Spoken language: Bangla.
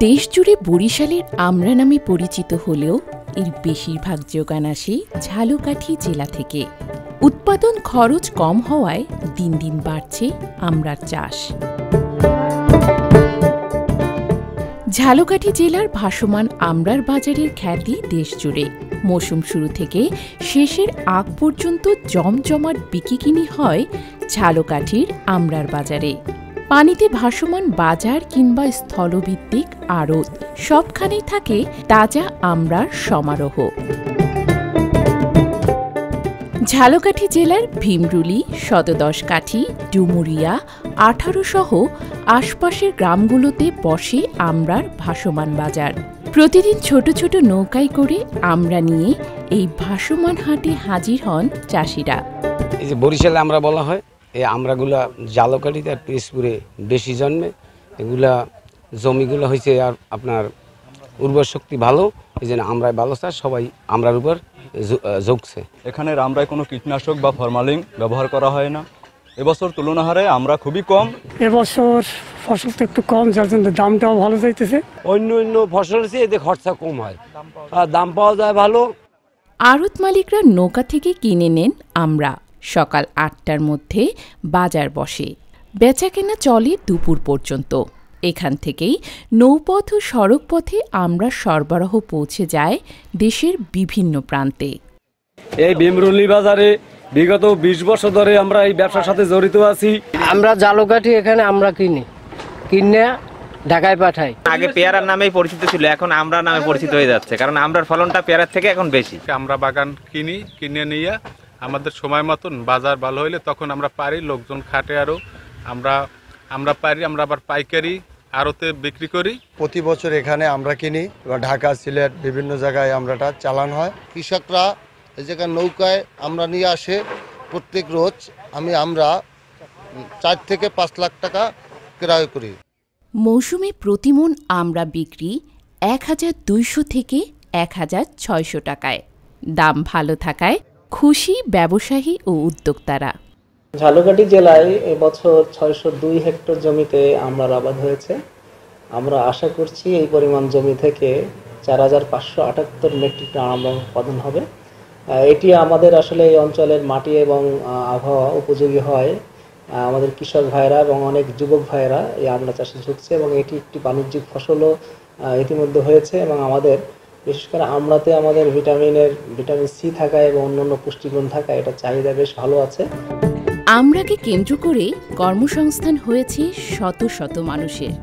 দেশজুড়ে বরিশালের আমড়া নামে পরিচিত হলেও এর বেশিরভাগ যোগান আসে ঝালকাঠি জেলা থেকে। উৎপাদন খরচ কম হওয়ায় দিন দিন বাড়ছে আমড়ার চাষ। ঝালকাঠি জেলার ভাসমান আমড়ার বাজারের খ্যাতি দেশজুড়ে। মৌসুম শুরু থেকে শেষের আগ পর্যন্ত জমজমাট বিকিকিনি হয় ঝালকাঠির আমড়ার বাজারে। পানিতে ভাসমান বাজার কিংবা স্থলভিত্তিক আড়ত সবখানেই থাকে তাজা আমড়ার সমারোহ। ঝালকাঠি জেলার ভীমরুলি, শতদশকাঠি, ডুমুরিয়া, 18 সহ আশপাশের গ্রামগুলোতে বসে আমড়ার ভাসমান বাজার। প্রতিদিন ছোট ছোট নৌকায় করে আমড়া নিয়ে এই ভাসমান হাটে হাজির হন চাষিরা। এই যে বরিশালে আমরা বলা হয়, এই আমড়াগুলা ঝালকাঠিতে আর পিরোজপুরে বেশি জন্মে। এগুলা জমিগুলো হয়েছে আর আপনার উর্বর শক্তি ভালো, এই জন্য আমরাই ভালো চাষ, সবাই আমরার উপর ঝুঁকছে। এখানে আমরায় কোনো কীটনাশক বা ফরমালিন ব্যবহার করা হয় না। এবছর তুলনা হারে আমরা খুবই কম। এবছর ফসল তো একটু কম, যার জন্য দামটাও ভালো যাইতেছে। অন্য অন্য ফসলের চেয়ে এতে খরচা কম হয় আর দাম পাওয়া যায় ভালো। আড়ত মালিকরা নৌকা থেকে কিনে নেন আমড়া। সকাল 8টার মধ্যে বাজার বসে, বেচাকেনা চলে দুপুর পর্যন্ত। এখান থেকেই নৌপথ ও সড়ক পথে আমড়ার সরবরাহ পৌঁছে যায় দেশের বিভিন্ন প্রান্তে। এই ভীমরুলি বাজারে বিগত 20 বছর ধরে আমরা এই ব্যবসার সাথে জড়িত আছি। আমরা ঝালকাঠি এখানে আমরা কিনে ঢাকায় পাঠাই। আগে পেয়ারার নামেই পরিচিত ছিল, এখন আমড়া নামে পরিচিত হয়ে যাচ্ছে, কারণ আমড়ার ফলনটা পেয়ারার থেকে এখন বেশি। আমরা বাগান কিনে নিয়ে আমাদের সময় মতন বাজার ভালো হইলে তখন আমরা পারি, লোকজন খাটে আরও, আমরা পারি, আমরা আবার পাইকারি আড়তে বিক্রি করি। প্রতি বছর এখানে আমরা কিনি, এবার ঢাকা, সিলেট বিভিন্ন জায়গায় আমরাটা চালান হয়। কৃষকরা এই জায়গায় নৌকায় আমরা নিয়ে আসে। প্রত্যেক রোজ আমরা 4 থেকে 5 লাখ টাকা ক্রয় করি। মৌসুমে প্রতিমন আমড়া বিক্রি 1200 থেকে 1600 টাকায়। দাম ভালো থাকায় খুশি ব্যবসায়ী ও উদ্যোক্তারা। ঝালকাঠি জেলায় এবছর 602 হেক্টর জমিতে আমড়ার আবাদ হয়েছে। আমরা আশা করছি এই পরিমাণ জমি থেকে 4578 মেট্রিক টন আমড়া উৎপাদন হবে। এটি আমাদের আসলে এই অঞ্চলের মাটি এবং আবহাওয়া উপযোগী হয়। আমাদের কৃষক ভাইরা এবং অনেক যুবক ভাইরা এই আমড়া চাষে ঝুঁকছে এবং এটি একটি বাণিজ্যিক ফসলও ইতিমধ্যে হয়েছে। এবং আমাদের বিশেষ করে আমড়াতে আমাদের ভিটামিন সি থাকা এবং অন্যান্য পুষ্টিগুণ থাকা, এটা চাহিদা বেশ ভালো আছে। আমড়াকে কেন্দ্র করে কর্মসংস্থান হয়েছে শত শত মানুষের।